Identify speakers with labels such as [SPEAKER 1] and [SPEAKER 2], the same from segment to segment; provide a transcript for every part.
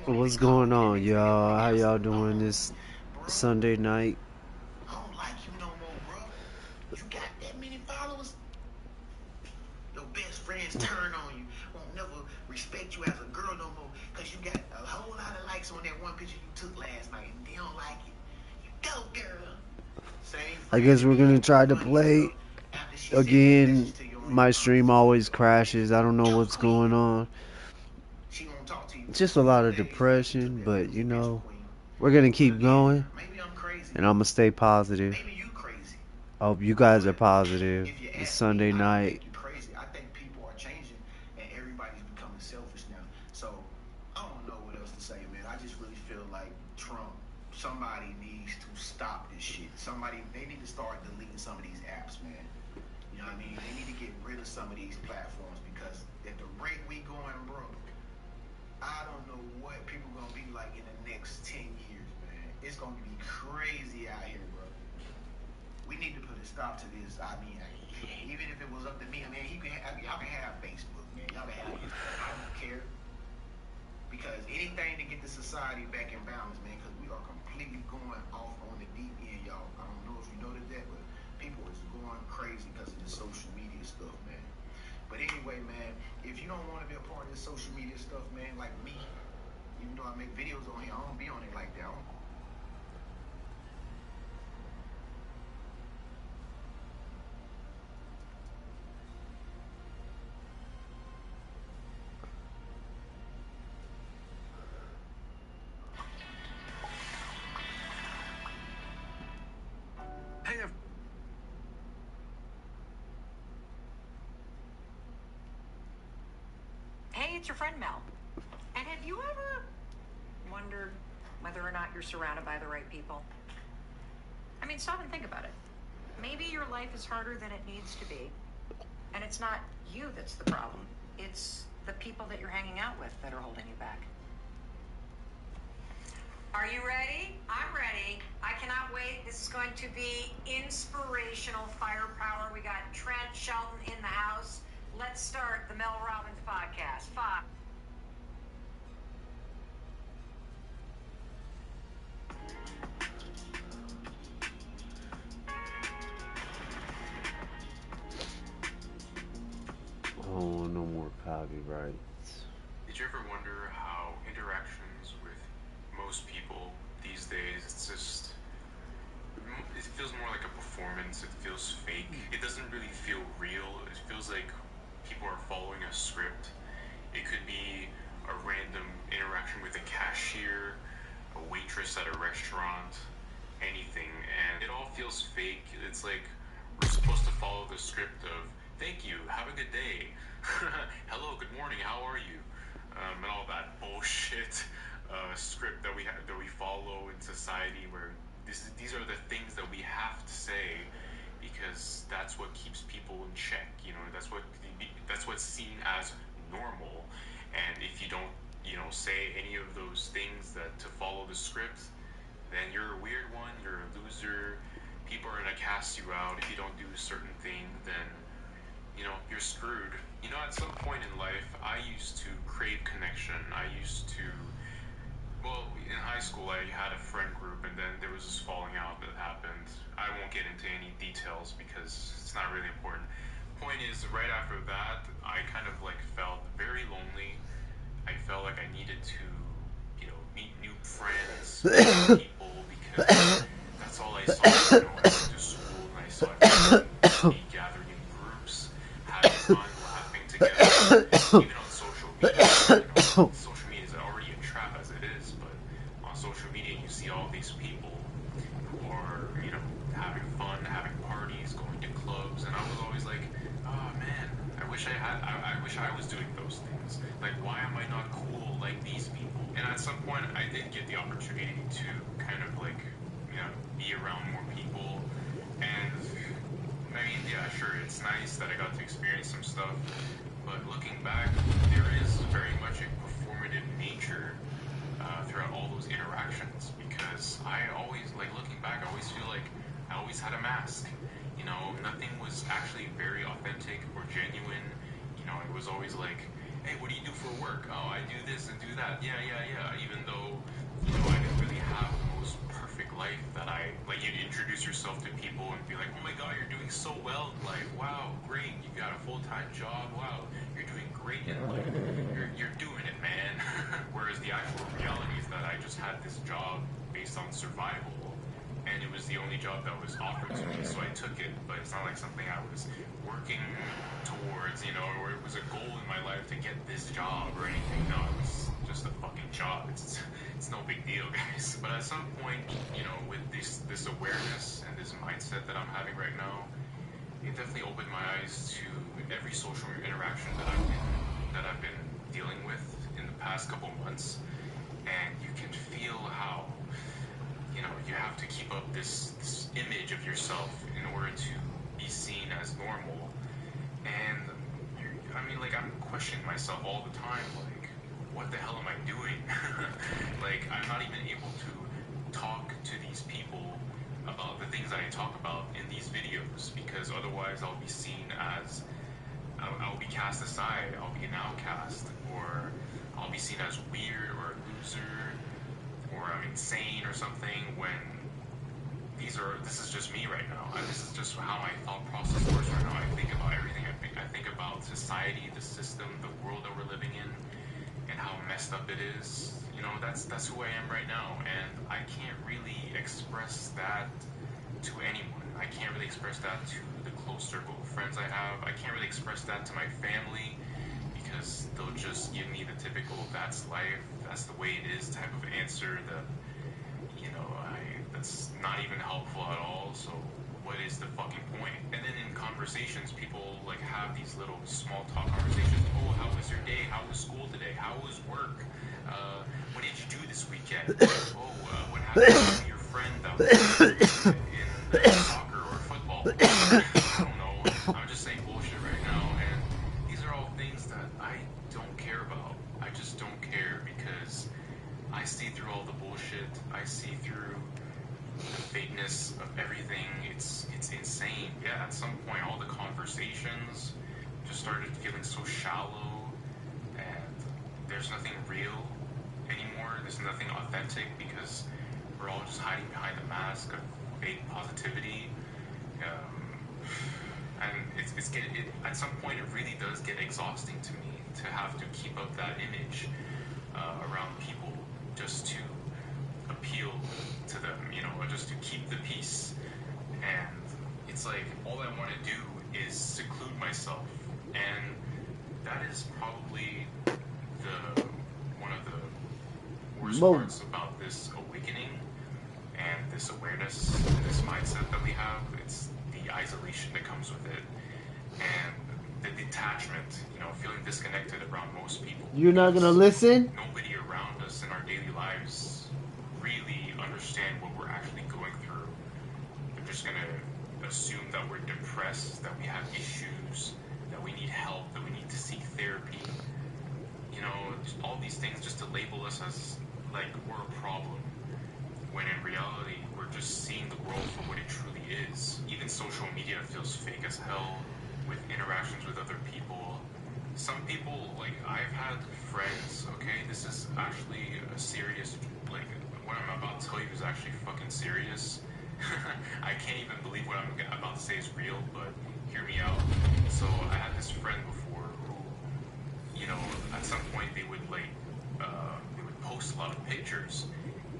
[SPEAKER 1] What's going on, y'all? How y'all doing this Sunday night?
[SPEAKER 2] I don't like you no more, bro. You got that many followers. Your best friends turn on you. Won't never respect you as a girl no more. Cause you got a whole lot of likes on that one picture you took last night and they don't like it. You go, girl.
[SPEAKER 1] I guess we're gonna try to play again. My stream always crashes. I don't know what's going on. Just a lot of depression, but you know, we're gonna keep going, and I'm gonna stay positive. I hope you guys are positive. It's Sunday night.
[SPEAKER 2] I think people are changing and everybody's becoming selfish now. So I don't know what else to say, man. I just really feel like Trump, somebody needs to stop this shit. They need to start deleting some of these apps, man. You know what I mean? They need to get rid of some of these platforms because at the rate we going, bro, I don't know what people gonna be like in the next 10 years, man. It's gonna be crazy out here, bro. We need to put a stop to this. I mean, even if it was up to me, I mean, y'all can have Facebook, man. Y'all can have Instagram. I don't care. Because anything to get the society back in balance, man, because we are completely going off on the deep end, y'all. I don't know if you noticed that, but people is going crazy because of the social media stuff, man. But anyway, man, if you don't want to be a part of this social media stuff, man, like me, even though I make videos on here, I don't be on it like that.
[SPEAKER 3] Hey, it's your friend Mel. And have you ever wondered whether or not you're surrounded by the right people? I mean, stop and think about it. Maybe your life is harder than it needs to be. And it's not you that's the problem. It's the people that you're hanging out with that are holding you back. Are you ready? I'm ready. I cannot wait. This is going to be inspirational firepower. We got Trent Shelton in the house. Let's start the Mel Robbins podcast. 5.
[SPEAKER 1] Oh, no more copyrights.
[SPEAKER 4] Did you ever wonder how interactions with most people these days, it feels more like a performance, it feels fake, it doesn't really feel real, it feels like people are following a script. It could be a random interaction with a cashier, a waitress at a restaurant, anything, and it all feels fake. It's like we're supposed to follow the script of thank you, have a good day, hello, good morning, how are you, and all that bullshit script that we follow in society, where these are the things that we have to say because that's what keeps people in check. You know, that's what's seen as normal, and if you don't, say any of those things that to follow the script, then you're a weird one, you're a loser. People are gonna cast you out if you don't do a certain thing. Then you're screwed. At some point in life, I used to crave connection. Well, in high school, I had a friend group, and then there was this falling out that happened. I won't get into any details because it's not really important. Point is, right after that, I kind of felt very lonely. I felt like I needed to, meet new friends, meet people, because that's all I saw. I went to school and I saw everybody gathering in groups, having fun, laughing together, even on social media. Social media is already a trap as it is, but on social media you see all these people who are, having fun, having parties, going to clubs, and I was always like, oh man, I wish I was doing those things. Like, why am I not cool like these people? And at some point I did get the opportunity to kind of be around more people, and I mean, yeah, sure, it's nice that I got to experience some stuff, but looking back, there is very much a performative nature throughout all those interactions, because I always, looking back, I always feel like I always had a mask. Nothing was actually very authentic or genuine. It was always like hey, what do you do for work? Oh, I do this and do that. Yeah, yeah, yeah. Even though, you know, I didn't really have the most perfect life that I, like, you'd introduce yourself to people and be like, oh my God, you're doing so well in life. Wow, great. You got a full-time job. Wow, you're doing great in life. You're doing it, man. Whereas the actual reality is that I just had this job based on survival, and it was the only job that was offered to me, so I took it. But it's not like something I was working towards, you know, or it was a goal in my life to get this job or anything. No, it was just a fucking job. It's no big deal, guys. But at some point, you know, with this awareness and this mindset that I'm having right now, it definitely opened my eyes to every social interaction that I've been dealing with in the past couple months, and you can feel how, you know, you have to keep up this image of yourself in order to be seen as normal. And I mean, like, I'm questioning myself all the time, like, what the hell am I doing? Like, I'm not even able to talk to these people about the things that I talk about in these videos, because otherwise I'll be seen as, I'll be cast aside, I'll be an outcast, or I'll be seen as weird or a loser, or I'm insane or something, when this is just me right now. This is just how my thought process works right now. I think about everything. I think about society, the system, the world that we're living in, and how messed up it is. You know, that's who I am right now, and I can't really express that to anyone. I can't really express that to the close circle of friends I have. I can't really express that to my family, because they'll just give me the typical "that's life, that's the way it is" type of answer that, you know, that's not even helpful at all. So what is the fucking point? And then in conversations, people like have these little small talk conversations. Oh, how was your day? How was school today? How was work? What did you do this weekend? Oh, what happened to your friend that was in soccer or football? I don't know. I'm just saying bullshit right now, and these are all things that I don't care about. I just don't care, because I see through all the bullshit. I see through the fakeness of everything. It's insane. Yeah, at some point, all the conversations just started feeling so shallow, and there's nothing real anymore. There's nothing authentic, because we're all just hiding behind the mask of fake positivity. And at some point, it really does get exhausting to me to have to keep up that image around people, just to appeal to them, you know, just to keep the peace. And it's like, all I want to do is seclude myself, and that is probably one of the worst parts about this awakening and this awareness, this mindset that we have. It's the isolation that comes with it, and the detachment, you know, feeling disconnected around most people.
[SPEAKER 1] You're not gonna listen?
[SPEAKER 4] Nobody around us in our daily lives really understand what we're actually going through. They're just gonna assume that we're depressed, that we have issues, that we need help, that we need to seek therapy. You know, just all these things just to label us as like we're a problem, when in reality we're just seeing the world for what it truly is. Even social media feels fake as hell with interactions with other people. Some people, like, I've had friends, okay, this is actually a serious, like, what I'm about to tell you is actually fucking serious. I can't even believe what I'm about to say is real, but hear me out. So I had this friend before who, you know, at some point they would post a lot of pictures,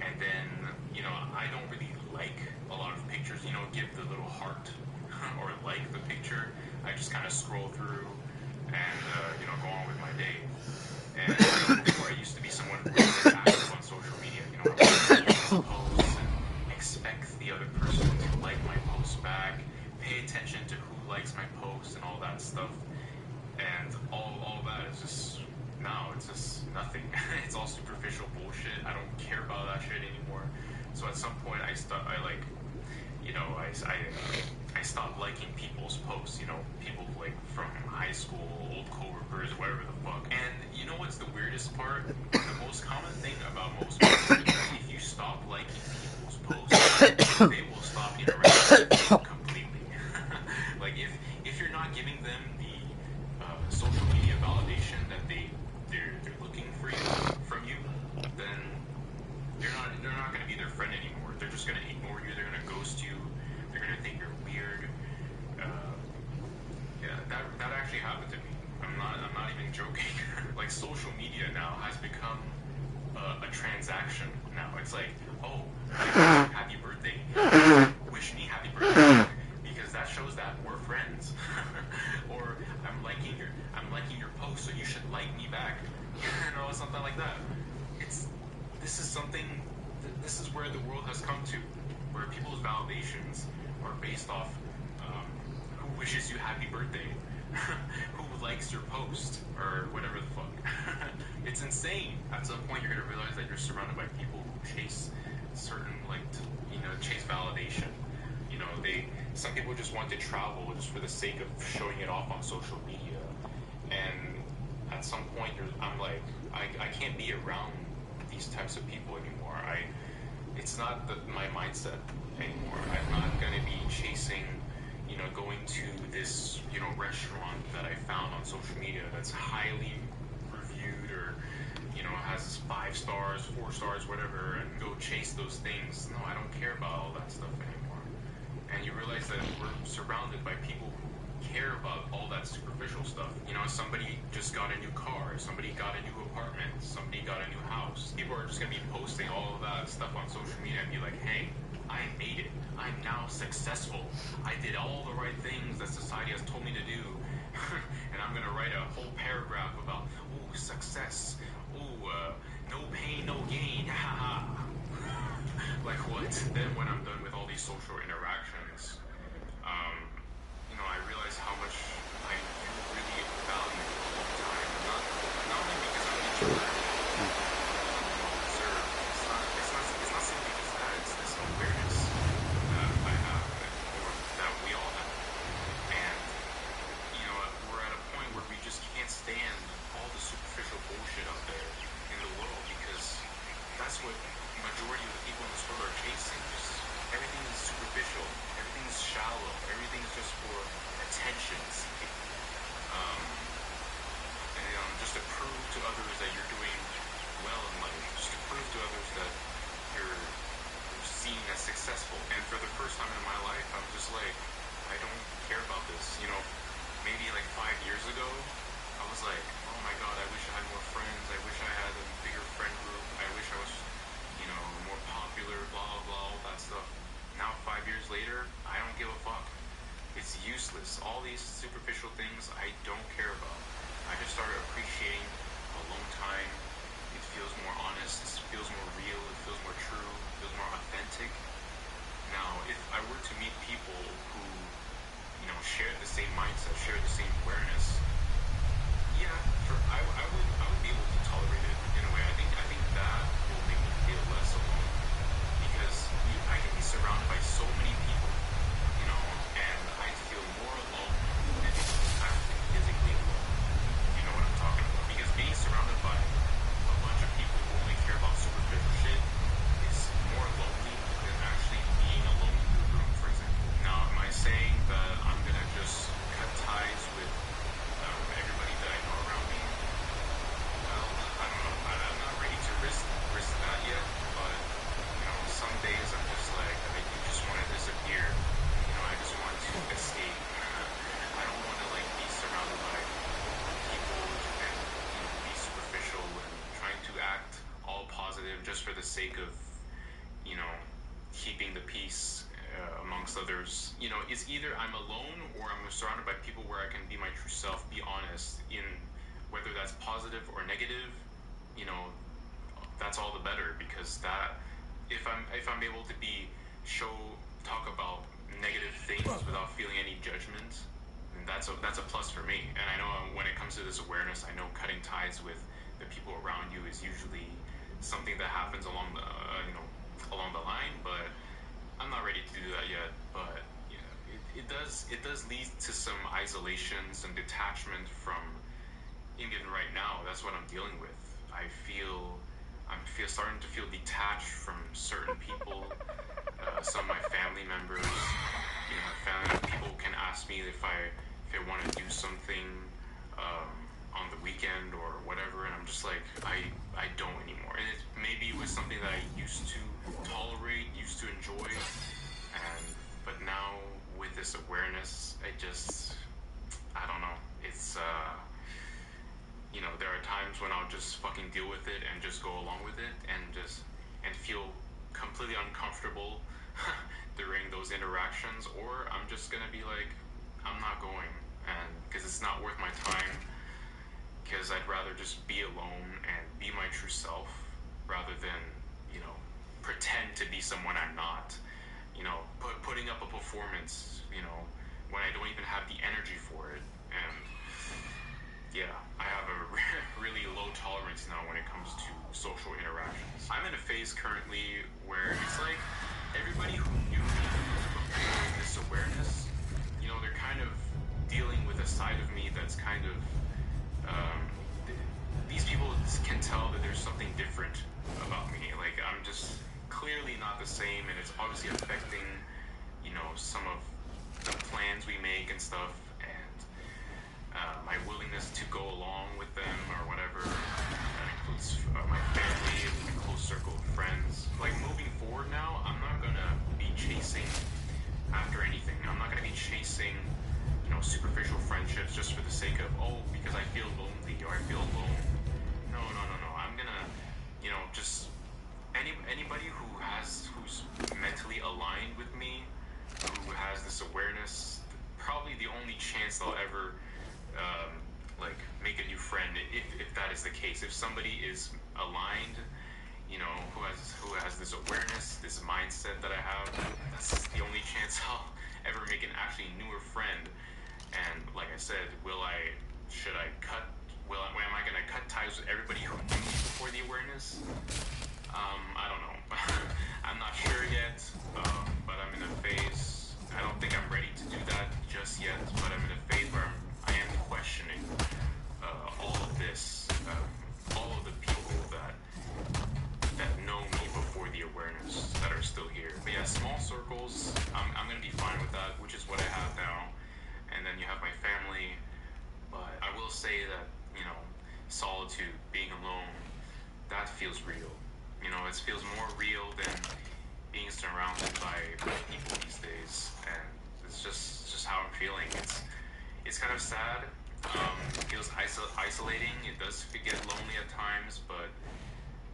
[SPEAKER 4] and then, you know, I don't really like a lot of pictures, you know, give the little heart or like the picture. I just kind of scroll through and, you know, go on with my day. And before, I used to be someone who was very active on social media. You know, I would post and expect the other person to like my post back, pay attention to who likes my post and all that stuff. And all that is just, now it's just nothing. It's all superficial bullshit. I don't care about that shit anymore. So at some point, I stopped liking people's posts, you know, people like from high school, old coworkers, whatever the fuck. And you know what's the weirdest part? The most common thing about most people is that if you stop liking people's posts, they will stop interacting with you completely. Like, if you're not giving them the social media validation that they it's like, oh, happy birthday, wish me happy birthday, because that shows that we're friends. Or I'm liking your post, so you should like me back. Something like that. It's this is something. This is where the world has come to, where people's validations are based off who wishes you happy birthday, who likes your post, or whatever the fuck. It's insane. At some point, you're gonna realize that you're surrounded by people who chase certain chase validation. Some people just want to travel just for the sake of showing it off on social media, and at some point, I'm like, I can't be around these types of people anymore. It's not my mindset anymore. I'm not gonna be chasing, going to this, restaurant that I found on social media that's highly reviewed or, has 5 stars, 4 stars, whatever, and go chase those things. No, I don't care about all that stuff anymore. And you realize that we're surrounded by people who care about all that superficial stuff. Somebody just got a new car, somebody got a new apartment, somebody got a new house. People are just gonna be posting all of that stuff on social media and be like, hey, I made it. I'm now successful. I did all the right things that society has told me to do. And I'm gonna write a whole paragraph about, ooh, success. Ooh, no pain, no gain. Like what? Then when I'm done with all these social interactions, I realize how much I do really value alone time. Not only because I'm introverted, observe. It's not simply just that. It's this awareness that I have, or that we all have. And we're at a point where we just can't stand all the superficial bullshit out there in the world, because that's what the majority of the people in this world are chasing. Just everything is superficial, everything is shallow, everything is just for attention seeking. And just to prove to others that you're doing well in life, just to prove to others that you're seen as successful. And for the first time in my life, I'm just like, I don't care about this. Maybe like 5 years ago, I was like, oh my god, I wish I had more friends. I wish I had a bigger friend group. I wish I was, more popular, blah, blah, blah, all that stuff. Now, 5 years later, I don't give a fuck. It's useless. All these superficial things I don't care about. I just started appreciating alone time. It feels more honest. It feels more real. It feels more true. It feels more authentic. Now, if I were to meet people who, share the same mindset, share the same awareness, yeah, I would be able to tolerate it in a way. I think that will make me feel less alone, because I can be surrounded by so many people, and I feel more alone than I'm physically alone. You know what I'm talking about? Because being surrounded by a bunch of people who only care about superficial shit is more lonely than actually being alone in the room, for example. Now, am I saying that I'm gonna just cut ties with everybody that I know around me? Well, I don't know. I'm not ready to risk that yet. But some days I'm just like, I just want to disappear. I just want to escape. I don't want to be surrounded by people and be superficial and trying to act all positive just for the sake of keeping the peace amongst others. It's either I'm alone or I'm surrounded by people where I can be my true self, be honest in whether that's positive or negative. That's all the better, because that if I'm able to talk about negative things without feeling any judgment, then that's a plus for me. And I know when it comes to this awareness, I know cutting ties with the people around you is usually something that happens along the along the line, but I'm not ready to do that yet. But it does lead to some isolation, some detachment from, even right now, that's what I'm dealing with. I'm starting to feel detached from certain people. Some of my family members, people can ask me if I want to do something on the weekend or whatever, and I'm just like, I don't anymore. And maybe it was something that I used to tolerate, used to enjoy, but now with this awareness, I don't know. It's there are times when I'll just fucking deal with it and just go along with it and feel completely uncomfortable during those interactions, or I'm just gonna be like, I'm not going, and because it's not worth my time, because I'd rather just be alone and be my true self rather than, you know, pretend to be someone I'm not. You know, putting up a performance, you know, when I don't even have the energy for it. And yeah, I have a really low tolerance now when it comes to social interactions. I'm in a phase currently where it's like everybody who knew me before this awareness, you know, they're kind of dealing with a side of me that's kind of um, these people can tell that there's something different about me. Like, I'm just clearly not the same, and it's obviously affecting, you know, some of the plans we make and stuff, and my willingness to go along with them or whatever. That includes my family, my close circle of friends. Like, moving forward now, I'm not gonna be chasing after anything. I'm not gonna be chasing, you know, superficial friendships just for the sake of, oh, because I feel lonely or I feel alone. No, no, no, no. I'm gonna, you know, just anybody who's mentally aligned with me, who has this awareness, probably the only chance they'll ever like make a new friend, if that is the case. If somebody is aligned, you know, who has this awareness, this mindset that I have, that's the only chance I'll ever make an actually newer friend. And like I said, am I gonna cut ties with everybody who knew me before the awareness? I don't know. I'm not sure yet, but I'm in a phase. I don't think I'm ready to do that just yet, but I'm in a phase where I am questioning all of this, all of the people that know me before the awareness that are still here. But yeah, small circles, I'm gonna be fine with that, which is what I have now. And then you have my family, but I will say that, you know, solitude, being alone, that feels real. You know, it feels more real than being surrounded by people these days, and it's just how I'm feeling. It's kind of sad. It feels isolating. It does get lonely at times, but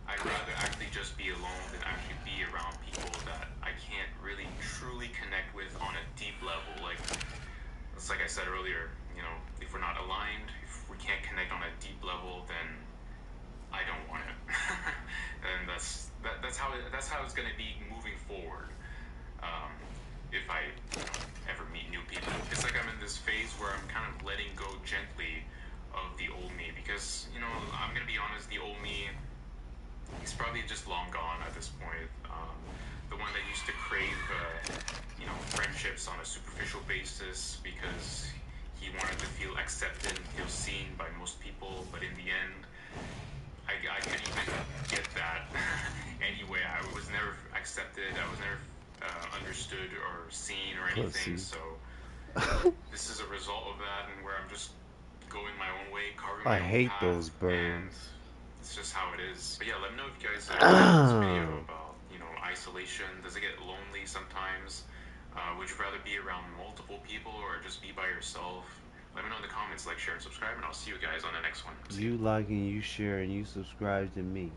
[SPEAKER 4] I'd rather actually just be alone than actually be around people that I can't really truly connect with on a deep level. Like, it's like I said earlier, you know, if we're not aligned, if we can't connect on a deep level, then I don't want it. And that's how it's gonna be moving forward. If I, you know, ever meet new people, it's like I'm in this phase where I'm kind of letting go gently of the old me, because, you know, I'm gonna be honest, the old me, he's probably just long gone at this point. The one that used to crave, you know, friendships on a superficial basis because he wanted to feel accepted and feel seen by most people, but in the end, I couldn't even get that anyway. I was never accepted. I was never understood or seen or anything.
[SPEAKER 1] Pussy.
[SPEAKER 4] So this is a result of that, and where I'm just going my own way, carving
[SPEAKER 1] I
[SPEAKER 4] my own
[SPEAKER 1] hate
[SPEAKER 4] path,
[SPEAKER 1] those
[SPEAKER 4] and
[SPEAKER 1] birds.
[SPEAKER 4] it's just how it is. But yeah, let me know if you guys enjoyed this video about, you know, isolation. Does it get lonely sometimes? Would you rather be around multiple people or just be by yourself? Let me know in the comments. Like, share, and subscribe, and I'll see you guys on the next one. See
[SPEAKER 1] You
[SPEAKER 4] you.
[SPEAKER 1] like and you share and you subscribe to me.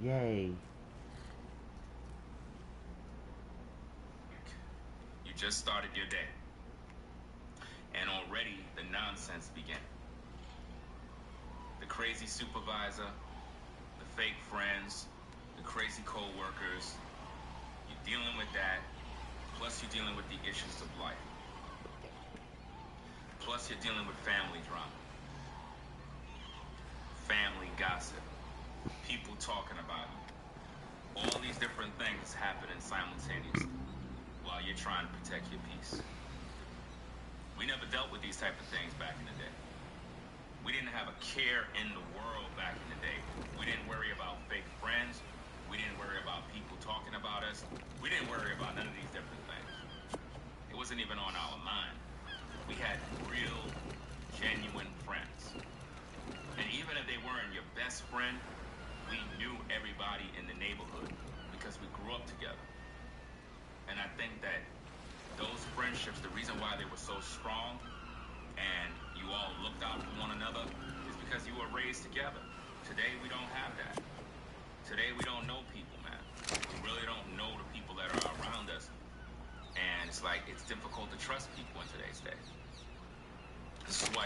[SPEAKER 1] Yay.
[SPEAKER 5] You just started your day, and already the nonsense began. The crazy supervisor, the fake friends, the crazy co-workers. You're dealing with that, plus you're dealing with the issues of life. Plus you're dealing with family drama, family gossip, people talking about you. All these different things happening simultaneously while you're trying to protect your peace. We never dealt with these type of things back in the day. We didn't have a care in the world back in the day. We didn't worry about fake friends. We didn't worry about people talking about us. We didn't worry about none of these different things. It wasn't even on our mind. We had real, genuine friends. And even if they weren't your best friend, we knew everybody in the neighborhood because we grew up together. And I think that those friendships, the reason why they were so strong and you all looked out for one another is because you were raised together. Today we don't have that. Today we don't know people, man.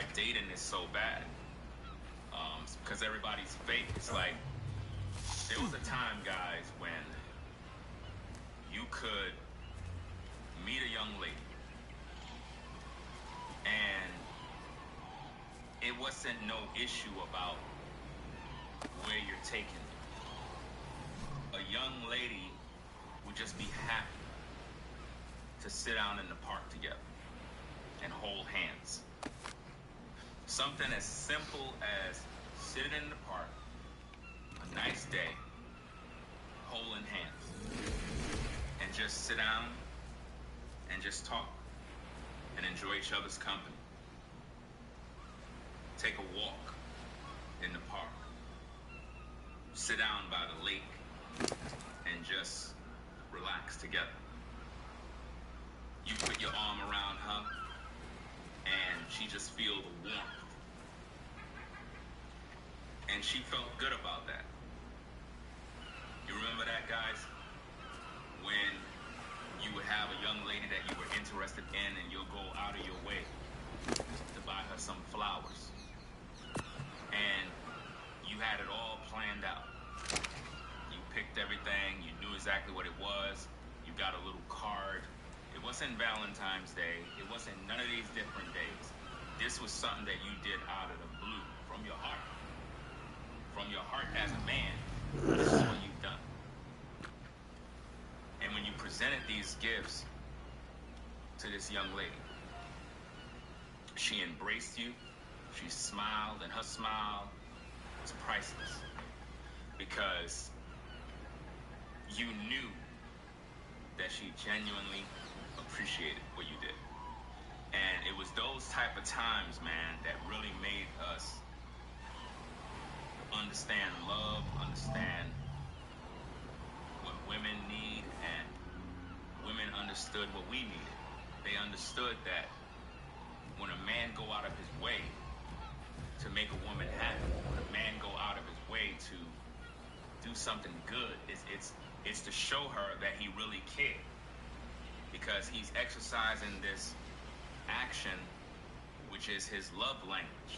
[SPEAKER 5] why dating is so bad. Because everybody's fake. It's like, there was a time, guys, when you could meet a young lady and it wasn't no issue about where you're taking her. A young lady would just be happy to sit down in the park together and hold hands. Something as simple as sitting in the park, a nice day, holding hands, and just sit down and just talk and enjoy each other's company. Take a walk in the park, sit down by the lake and just relax together. You put your arm around her and she just feel the warmth. And she felt good about that. You remember that, guys? When you would have a young lady that you were interested in and you'll go out of your way to buy her some flowers. And you had it all planned out. You picked everything, you knew exactly what it was, you got a little card. It wasn't Valentine's Day, it wasn't none of these different days. This was something that you did out of the blue, from your heart. From your heart as a man, this is what you've done. And when you presented these gifts to this young lady, she embraced you, she smiled, and her smile was priceless. Because you knew that she genuinely appreciated what you did. And it was those type of times, man, that really made us understand love, understand what women need, and women understood what we needed. They understood that when a man go out of his way to make a woman happy, when a man go out of his way to do something good, it's to show her that he really cared. Because he's exercising this action, which is his love language.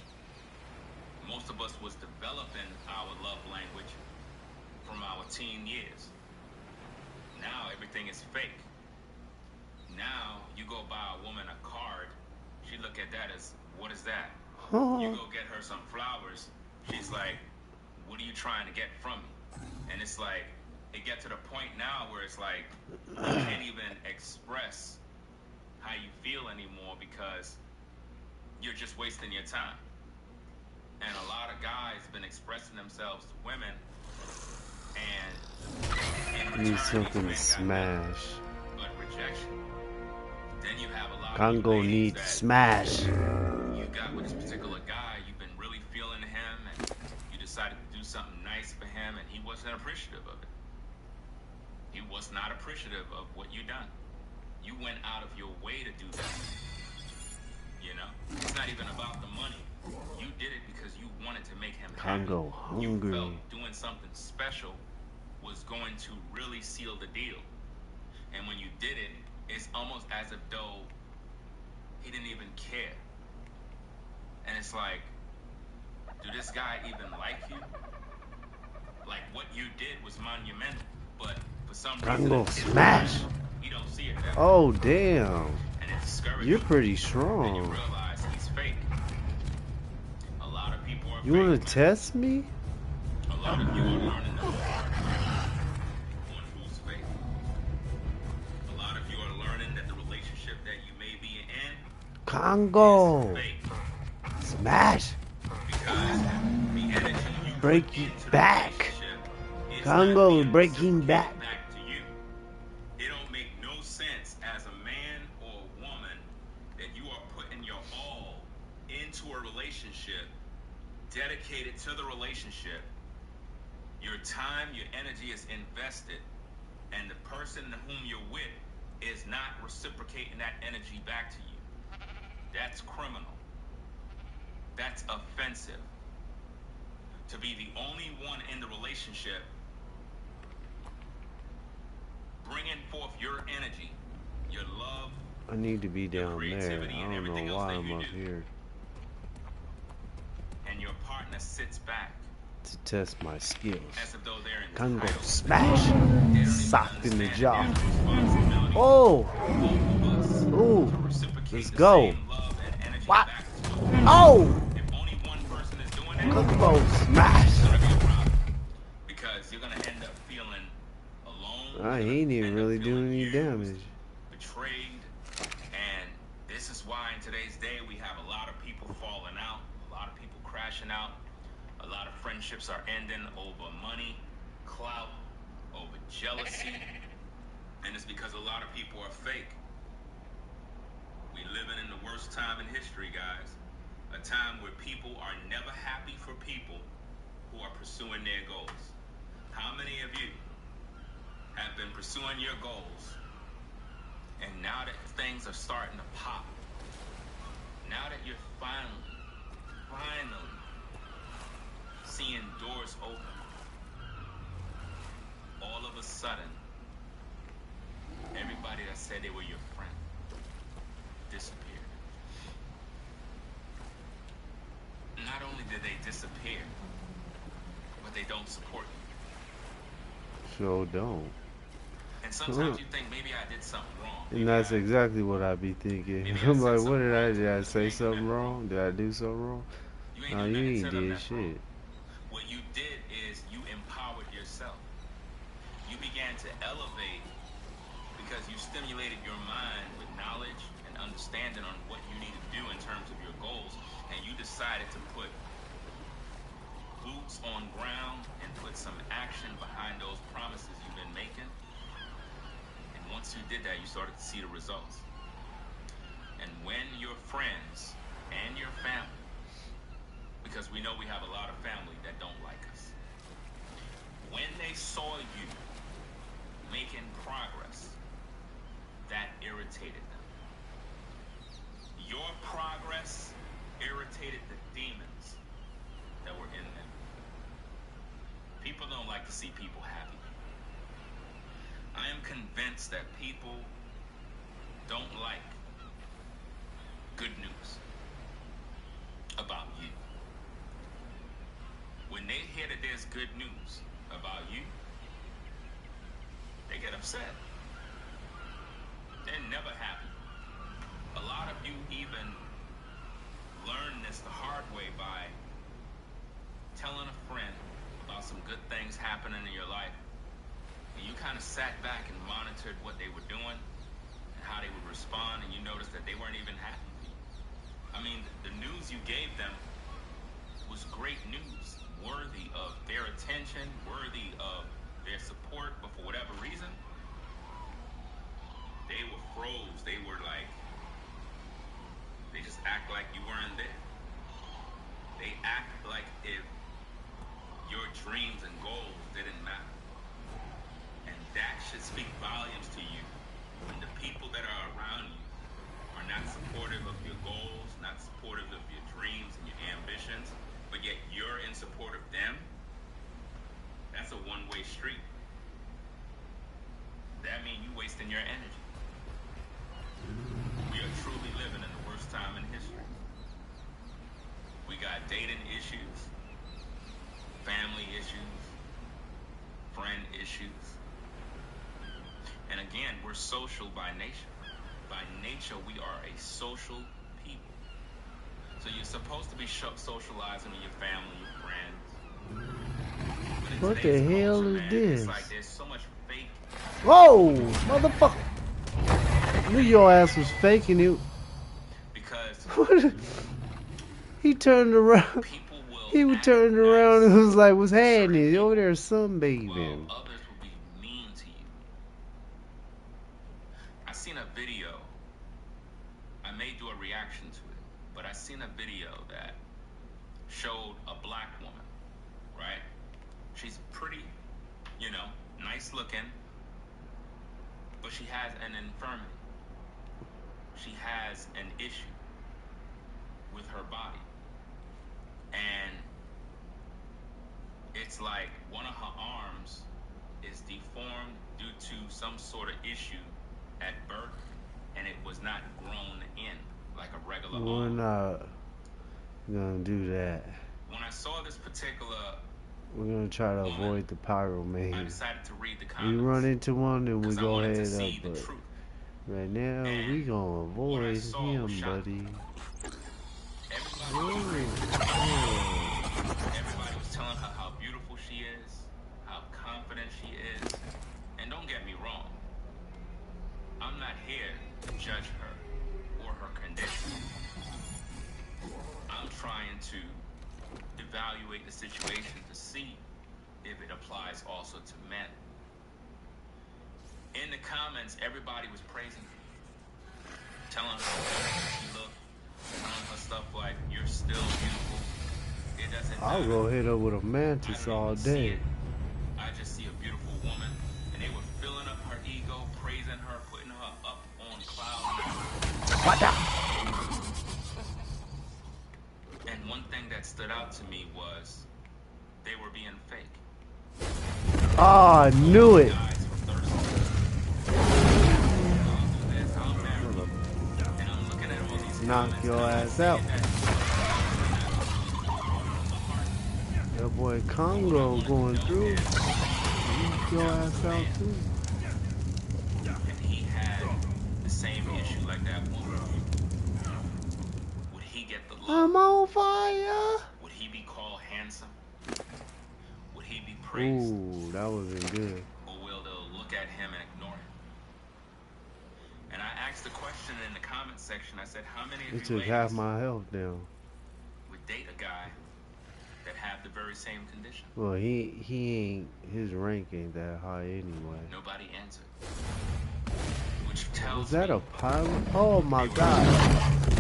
[SPEAKER 5] Most of us was developing our love language from our teen years. Now everything is fake. Now you go buy a woman a card, she look at that as, what is that? You go get her some flowers, she's like, what are you trying to get from me? And it's like, it gets to the point now where it's like, you can't even express how you feel anymore because you're just wasting your time. And a lot of guys been expressing themselves to women, and in return,
[SPEAKER 1] Need something to
[SPEAKER 5] these men got
[SPEAKER 1] smash.
[SPEAKER 5] nothing but rejection. Then you have a lot
[SPEAKER 1] Congo
[SPEAKER 5] of you
[SPEAKER 1] needs
[SPEAKER 5] ladies that
[SPEAKER 1] smash.
[SPEAKER 5] you got with this particular guy, you've been really feeling him, and you decided to do something nice for him, and he wasn't appreciative of it. He was not appreciative of what you done. You went out of your way to do that. You know, it's not even about the money. You did it because you wanted to make him happy.
[SPEAKER 1] Congo
[SPEAKER 5] You
[SPEAKER 1] hungry.
[SPEAKER 5] felt doing something special was going to really seal the deal. And when you did it, it's almost as if though he didn't even care. And it's like, do this guy even like you? Like, what you did was monumental, but for some reason,
[SPEAKER 1] Congo smash.
[SPEAKER 5] he don't see it that way.
[SPEAKER 1] Oh damn.
[SPEAKER 5] And it discourages
[SPEAKER 1] You're pretty
[SPEAKER 5] and you
[SPEAKER 1] strong.
[SPEAKER 5] realize he's fake. A lot of people are
[SPEAKER 1] You
[SPEAKER 5] fake.
[SPEAKER 1] wanna test me?
[SPEAKER 5] A lot of you are learning the hard way on who's fake. A lot of you are learning that the relationship that you may be in
[SPEAKER 1] Congo.
[SPEAKER 5] is fake.
[SPEAKER 1] Smash.
[SPEAKER 5] Because the energy you
[SPEAKER 1] Break
[SPEAKER 5] put
[SPEAKER 1] it
[SPEAKER 5] into the
[SPEAKER 1] back.
[SPEAKER 5] relationship is
[SPEAKER 1] Congo
[SPEAKER 5] not
[SPEAKER 1] is
[SPEAKER 5] being
[SPEAKER 1] breaking
[SPEAKER 5] reciprocated
[SPEAKER 1] back.
[SPEAKER 5] back to you. It don't make no sense as a man or a woman that you are putting your all into a relationship, dedicated to the relationship. Your time, your energy is invested, and the person whom you're with is not reciprocating that energy back to you. That's criminal. That's offensive. To be the only one in the relationship bringing forth your energy, your love,
[SPEAKER 1] I need to be
[SPEAKER 5] your
[SPEAKER 1] down there.
[SPEAKER 5] creativity,
[SPEAKER 1] I
[SPEAKER 5] and
[SPEAKER 1] don't
[SPEAKER 5] everything
[SPEAKER 1] know
[SPEAKER 5] else
[SPEAKER 1] why
[SPEAKER 5] that
[SPEAKER 1] I'm
[SPEAKER 5] you
[SPEAKER 1] up
[SPEAKER 5] do.
[SPEAKER 1] here.
[SPEAKER 5] partner sits back
[SPEAKER 1] To test my skills.
[SPEAKER 5] as if though they're
[SPEAKER 1] Congo
[SPEAKER 5] entitled.
[SPEAKER 1] smash.
[SPEAKER 5] They don't even
[SPEAKER 1] Soft in the
[SPEAKER 5] understand that
[SPEAKER 1] jaw.
[SPEAKER 5] there's a responsibility
[SPEAKER 1] Oh.
[SPEAKER 5] for both of us
[SPEAKER 1] Ooh.
[SPEAKER 5] to reciprocate
[SPEAKER 1] Let's
[SPEAKER 5] the
[SPEAKER 1] go.
[SPEAKER 5] same love and energy
[SPEAKER 1] What?
[SPEAKER 5] back to us.
[SPEAKER 1] Oh.
[SPEAKER 5] If only one person is doing that,
[SPEAKER 1] Congo
[SPEAKER 5] it's
[SPEAKER 1] smash.
[SPEAKER 5] gonna be a problem. Because you're gonna end up feeling alone.
[SPEAKER 1] I
[SPEAKER 5] You're
[SPEAKER 1] ain't
[SPEAKER 5] gonna
[SPEAKER 1] even
[SPEAKER 5] end up
[SPEAKER 1] really doing
[SPEAKER 5] feeling
[SPEAKER 1] any
[SPEAKER 5] used,
[SPEAKER 1] damage.
[SPEAKER 5] betrayed. And this is why in today's day we have a lot of people falling out, a lot of people crashing out, a lot of friendships are ending over money, clout, over jealousy. And it's because a lot of people are fake. We living in the worst time in history, guys. A time where people are never happy for people who are pursuing their goals. How many of you have been pursuing your goals, and now that things are starting to pop, now that you're finally seeing doors open, all of a sudden, everybody that said they were your friend disappeared. Not only did they disappear, but they don't support you.
[SPEAKER 1] Sure don't.
[SPEAKER 5] And sometimes you think maybe I did something wrong.
[SPEAKER 1] And that's exactly what I be thinking.
[SPEAKER 5] Maybe I
[SPEAKER 1] I'm
[SPEAKER 5] said
[SPEAKER 1] like, what
[SPEAKER 5] something
[SPEAKER 1] did
[SPEAKER 5] wrong
[SPEAKER 1] I
[SPEAKER 5] to
[SPEAKER 1] did?
[SPEAKER 5] them
[SPEAKER 1] I
[SPEAKER 5] that
[SPEAKER 1] say
[SPEAKER 5] made them
[SPEAKER 1] something
[SPEAKER 5] act wrong.
[SPEAKER 1] wrong? Did I do something wrong?
[SPEAKER 5] You ain't
[SPEAKER 1] No,
[SPEAKER 5] do
[SPEAKER 1] you
[SPEAKER 5] nothing
[SPEAKER 1] ain't
[SPEAKER 5] to them
[SPEAKER 1] did
[SPEAKER 5] that's wrong.
[SPEAKER 1] shit.
[SPEAKER 5] What you did is you empowered yourself. You began to elevate because you stimulated your mind with knowledge and understanding on what you need to do in terms of your goals, and you decided to put boots on ground and put some action behind those promises you've been making. And once you did that, you started to see the results. And when your friends and your family, because we know we have a lot of family that don't like us, when they saw you making progress, that irritated them. Your progress irritated the demons that were in them. People don't like to see people happy. I am convinced that people don't like good news about you. When they hear that there's good news about you, they get upset. They're never happy. A lot of you even learn this the hard way by telling a friend about some good things happening in your life, and you kind of sat back and monitored what they were doing and how they would respond, and you noticed that they weren't even happy. I mean, the news you gave them was great news, worthy of their attention, worthy of their support, but for whatever reason, they were froze. They were like, they just act like you weren't there. They act like if your dreams and goals didn't matter. And that should speak volumes to you when the people that are around you are not supportive of your goals, not supportive of your dreams and your ambitions, but yet you're in support of them. That's a one-way street. That means you're wasting your energy. We are truly living in the worst time in history. We got dating issues, family issues, friend issues. And again, we're social by nature. By nature, we are a social people. So you're supposed to be socializing with your family, your friends.
[SPEAKER 1] What the hell
[SPEAKER 5] culture,
[SPEAKER 1] is
[SPEAKER 5] man,
[SPEAKER 1] this?
[SPEAKER 5] it's like there's so much fake.
[SPEAKER 1] Whoa, motherfucker! I knew your ass was faking it.
[SPEAKER 5] Because
[SPEAKER 1] He turned around.
[SPEAKER 5] people will
[SPEAKER 1] He
[SPEAKER 5] act
[SPEAKER 1] turned around
[SPEAKER 5] nice
[SPEAKER 1] and was like, "What's
[SPEAKER 5] to certain
[SPEAKER 1] happening?
[SPEAKER 5] people,
[SPEAKER 1] Over there
[SPEAKER 5] while
[SPEAKER 1] sunbathing."
[SPEAKER 5] others will be mean to you. I seen a video. I may do a reaction to it, but I seen a video that showed a black woman, right? She's pretty, nice looking, but she has an infirmity. She has an issue with her body. And it's like one of her arms is deformed due to some sort of issue at birth, and it was not grown in like a regular
[SPEAKER 1] We're
[SPEAKER 5] arm.
[SPEAKER 1] not gonna do that.
[SPEAKER 5] when I saw this particular
[SPEAKER 1] We're gonna try to
[SPEAKER 5] woman,
[SPEAKER 1] avoid the pyro
[SPEAKER 5] I
[SPEAKER 1] man.
[SPEAKER 5] decided to read the
[SPEAKER 1] We run
[SPEAKER 5] comments
[SPEAKER 1] into one and we
[SPEAKER 5] because I
[SPEAKER 1] go
[SPEAKER 5] wanted to
[SPEAKER 1] head up,
[SPEAKER 5] see the
[SPEAKER 1] but
[SPEAKER 5] truth.
[SPEAKER 1] right now
[SPEAKER 5] And
[SPEAKER 1] we gonna
[SPEAKER 5] what I
[SPEAKER 1] avoid
[SPEAKER 5] saw was
[SPEAKER 1] him,
[SPEAKER 5] shocking.
[SPEAKER 1] buddy.
[SPEAKER 5] Everybody was praising her.
[SPEAKER 1] Oh,
[SPEAKER 5] Everybody was telling her how beautiful she is, how confident she is. And don't get me wrong, I'm not here to judge her or her condition. I'm trying to evaluate the situation to see if it applies also to men. In the comments, everybody was praising her, telling her how beautiful she looked, telling her stuff like, "You're still beautiful. It doesn't
[SPEAKER 1] I'll
[SPEAKER 5] matter.
[SPEAKER 1] go hit up with a
[SPEAKER 5] I
[SPEAKER 1] mantis
[SPEAKER 5] don't
[SPEAKER 1] all
[SPEAKER 5] even see
[SPEAKER 1] day.
[SPEAKER 5] it. I just see a beautiful woman." And they were filling up her ego, praising her, putting her up on cloud nine.
[SPEAKER 1] What the?
[SPEAKER 5] And one thing that stood out to me was they were being fake.
[SPEAKER 1] Oh, I knew it.
[SPEAKER 5] Guys were thirsty. I'll do this, I'll marry you. And I'm looking at all these
[SPEAKER 1] Knock
[SPEAKER 5] comments,
[SPEAKER 1] your
[SPEAKER 5] and I'm not
[SPEAKER 1] ass
[SPEAKER 5] saying
[SPEAKER 1] out.
[SPEAKER 5] that
[SPEAKER 1] That boy Congo going through. Knock your ass out too.
[SPEAKER 5] and he had the same issue like that woman. Would he get the love?
[SPEAKER 1] I'm on fire.
[SPEAKER 5] Would he be called handsome? Would he be praised?
[SPEAKER 1] Ooh, that wasn't good.
[SPEAKER 5] Or will they look at him and ignore him? And I asked the question in the comment section. I said, how many
[SPEAKER 1] It
[SPEAKER 5] of you
[SPEAKER 1] took half
[SPEAKER 5] ladies
[SPEAKER 1] my health down.
[SPEAKER 5] would date a guy that have the very same condition?
[SPEAKER 1] Well, he ain't, his rank ain't that high anyway.
[SPEAKER 5] Nobody answered. Which tells
[SPEAKER 1] Was that
[SPEAKER 5] me
[SPEAKER 1] a pilot? Oh my
[SPEAKER 5] they were
[SPEAKER 1] god.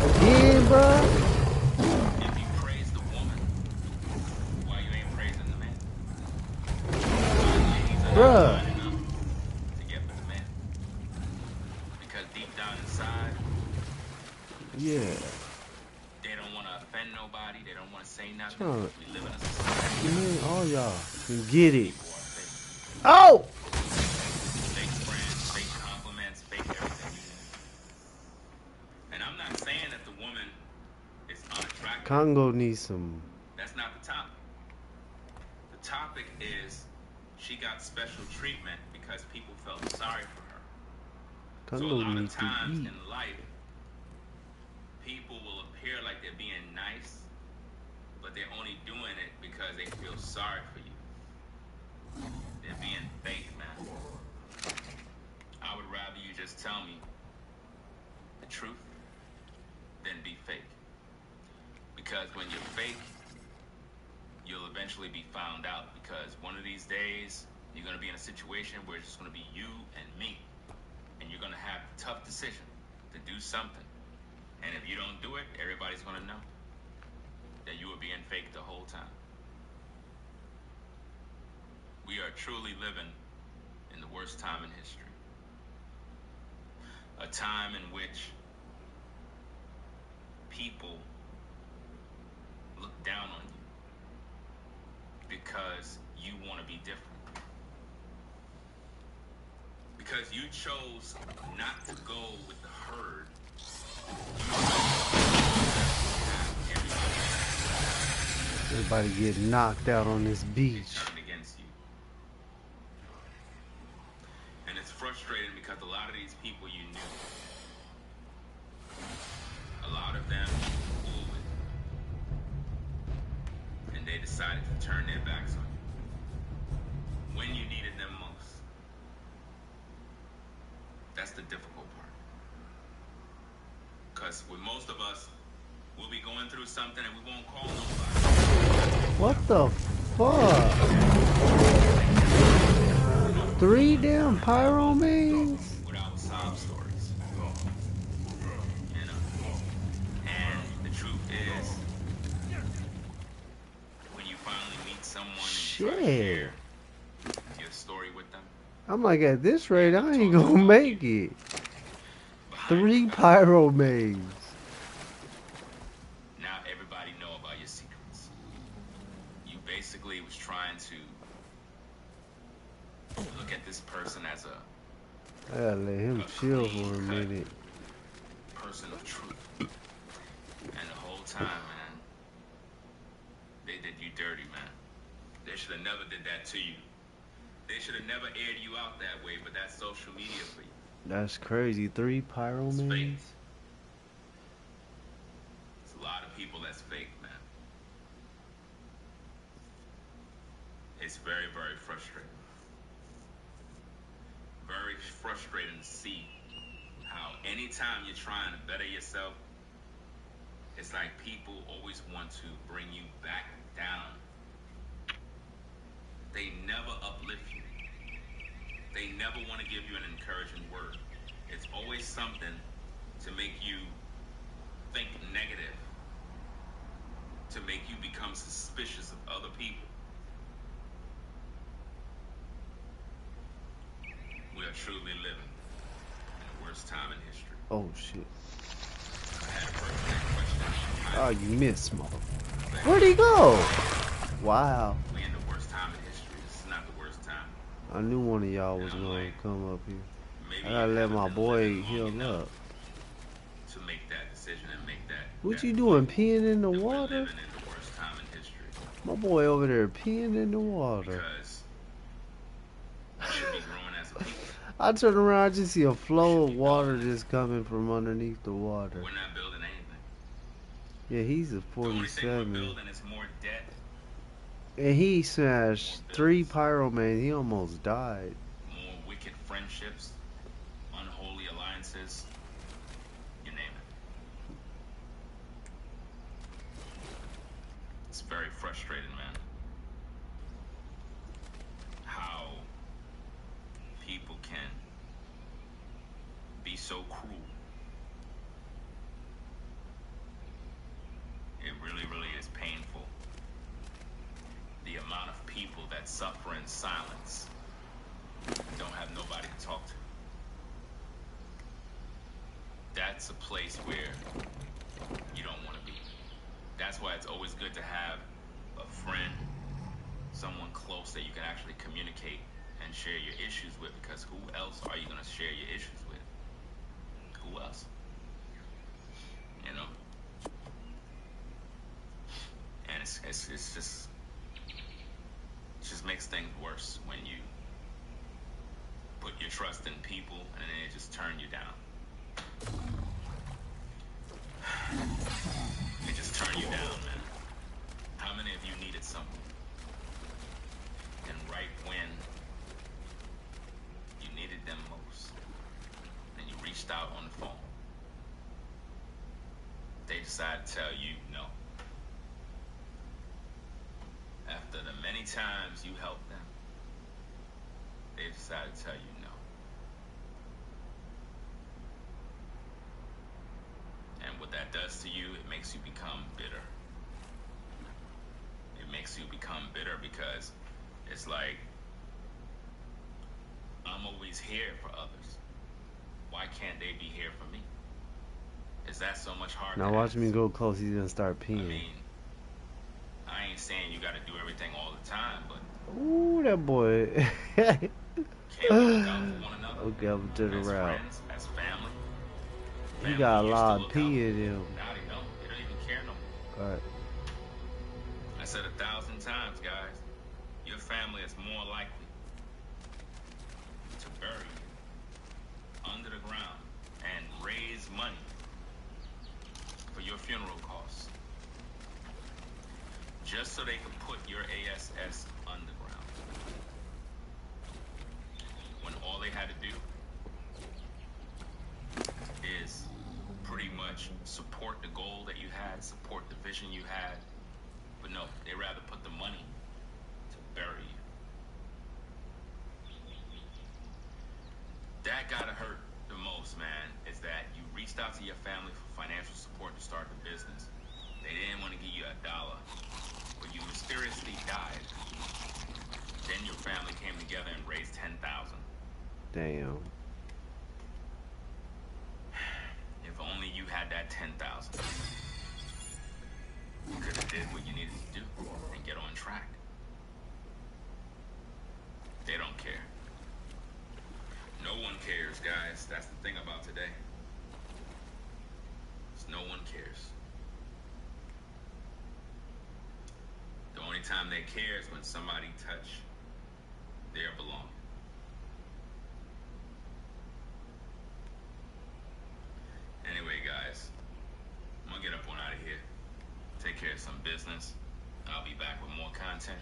[SPEAKER 1] Again, bruh?
[SPEAKER 5] if you praise the woman, why you ain't praising the man? Ladies are
[SPEAKER 1] Bruh.
[SPEAKER 5] not fine enough to get with the man. Because deep down inside,
[SPEAKER 1] Yeah.
[SPEAKER 5] they don't want to offend nobody. They don't want to say nothing.
[SPEAKER 1] Trying-
[SPEAKER 5] We live in a society
[SPEAKER 1] Man, all y'all can get it.
[SPEAKER 5] people are fake.
[SPEAKER 1] Oh!
[SPEAKER 5] Fake friends, fake compliments, fake everything. And I'm not saying that the woman is unattractive.
[SPEAKER 1] Congo needs some.
[SPEAKER 5] That's not the topic. The topic is she got special treatment because people felt sorry for her. So a
[SPEAKER 1] Congo
[SPEAKER 5] lot of
[SPEAKER 1] needs to
[SPEAKER 5] times
[SPEAKER 1] eat.
[SPEAKER 5] in life, people will appear like they're being nice, but they're only doing it because they feel sorry for you. They're being fake, man. I would rather you just tell me the truth than be fake. Because when you're fake, you'll eventually be found out. Because one of these days, you're going to be in a situation where it's just going to be you and me. And you're going to have the tough decision to do something. And if you don't do it, everybody's going to know that you were being fake the whole time. We are truly living in the worst time in history. A time in which people look down on you because you want to be different. Because you chose not to go with the herd.
[SPEAKER 1] Everybody get knocked out on this beach.
[SPEAKER 5] Turned against you. And it's frustrating because a lot of these people you knew, a lot of them you were cool with, and they decided to turn their backs on you when you needed them most. That's the difficult part. Because with most of us, we'll be going through something and we won't call nobody.
[SPEAKER 1] What the fuck? 3 damn pyro mains?
[SPEAKER 5] With our sob stories. You know? And the truth is, when you finally meet someone and you try to
[SPEAKER 1] Shit.
[SPEAKER 5] share your story with them,
[SPEAKER 1] I'm like, at this rate, I ain't gonna make it.
[SPEAKER 5] behind
[SPEAKER 1] 3
[SPEAKER 5] your back,
[SPEAKER 1] pyro mains.
[SPEAKER 5] now everybody know about your secrets. You basically was trying to look at this person as a
[SPEAKER 1] I gotta let him chill for a minute.
[SPEAKER 5] person of truth. And the whole time, man, they did They should have never did that to you. They should have never aired you out that way, but that's social media for you.
[SPEAKER 1] That's crazy. 3 pyro
[SPEAKER 5] It's fake.
[SPEAKER 1] man.
[SPEAKER 5] It's a lot of people that's fake, man. It's very, very frustrating. Very frustrating to see how anytime you're trying to better yourself, it's like people always want to bring you back down. They never uplift you. They never want to give you an encouraging word. It's always something to make you think negative, to make you become suspicious of other people. We are truly living in the worst time in history.
[SPEAKER 1] Oh shit.
[SPEAKER 5] I had a pertinent question.
[SPEAKER 1] Oh, you missed, mother. Where'd he go? Wow.
[SPEAKER 5] We in the worst time in history. This is not the worst time.
[SPEAKER 1] I knew one of y'all was
[SPEAKER 5] And I'm
[SPEAKER 1] gonna
[SPEAKER 5] like,
[SPEAKER 1] come up here.
[SPEAKER 5] maybe
[SPEAKER 1] I gotta
[SPEAKER 5] you
[SPEAKER 1] let
[SPEAKER 5] haven't
[SPEAKER 1] my
[SPEAKER 5] been
[SPEAKER 1] boy
[SPEAKER 5] living long
[SPEAKER 1] heal
[SPEAKER 5] enough
[SPEAKER 1] up.
[SPEAKER 5] to make that decision and make that.
[SPEAKER 1] What
[SPEAKER 5] that
[SPEAKER 1] you doing?
[SPEAKER 5] point
[SPEAKER 1] Peeing in the
[SPEAKER 5] that we're
[SPEAKER 1] water?
[SPEAKER 5] living in the worst time in history.
[SPEAKER 1] My boy over there peeing in the water.
[SPEAKER 5] Because we should be growing as a people.
[SPEAKER 1] I turn around, I just see a flow of water just coming from underneath the water.
[SPEAKER 5] We're not building anything.
[SPEAKER 1] Yeah, he's a
[SPEAKER 5] The only thing we're
[SPEAKER 1] 47.
[SPEAKER 5] building is more debt,
[SPEAKER 1] And he smashed 3 pyro man. He almost died.
[SPEAKER 5] more wicked friendships, unholy alliances, you name it. It's very frustrating, man. How people can be so cruel. It really, really is painful. The amount of people that suffer in silence, don't have nobody to talk to. That's a place where you don't want to be. That's why it's always good to have a friend, someone close that you can actually communicate and share your issues with, because who else are you going to share your issues with? Who else? You know? And it's just, it just makes things worse when you put your trust in people and then they just turn you down. They just turn you down, man. How many of you needed someone? And right when you needed them most, and you reached out on the phone, they decided to tell you no. After the many times you helped them, they decided to tell you no. And what that does to you, it makes you become bitter. It makes you become bitter because it's like, I'm always here for others. Why can't they be here for me? Is that so much harder?
[SPEAKER 1] Now watch me go close. He's gonna start
[SPEAKER 5] I
[SPEAKER 1] peeing.
[SPEAKER 5] mean, I ain't saying you gotta do everything all the time, but
[SPEAKER 1] Ooh, that boy.
[SPEAKER 5] can't we look out for one another?
[SPEAKER 1] Okay, I'm to the
[SPEAKER 5] As
[SPEAKER 1] route.
[SPEAKER 5] friends, as family.
[SPEAKER 1] He
[SPEAKER 5] Family
[SPEAKER 1] got a
[SPEAKER 5] used to
[SPEAKER 1] lot of
[SPEAKER 5] look
[SPEAKER 1] pee
[SPEAKER 5] out.
[SPEAKER 1] in him.
[SPEAKER 5] Now they don't. They don't even care no more.
[SPEAKER 1] Alright.
[SPEAKER 5] I said 1,000 times, guys. Your family is more likely to bury you under the ground and raise money for your funeral costs, just so they can put your ASS underground, when all they had to do is pretty much support the goal that you had, support the vision you had. But no, they rather put the money to bury you. That gotta hurt the most, man, is that you reached out to your family for financial support to start the business. They didn't want to give you $1, but you mysteriously died. Then your family came together and raised 10,000.
[SPEAKER 1] Damn.
[SPEAKER 5] If only you had that 10,000. You could have did what you needed to do and get on track. They don't care. No one cares, guys. That's the thing about today. No one cares. The only time they care is when somebody touch their belonging. Anyway, guys, I'm gonna get up on out of here. Take care of some business. I'll be back with more content.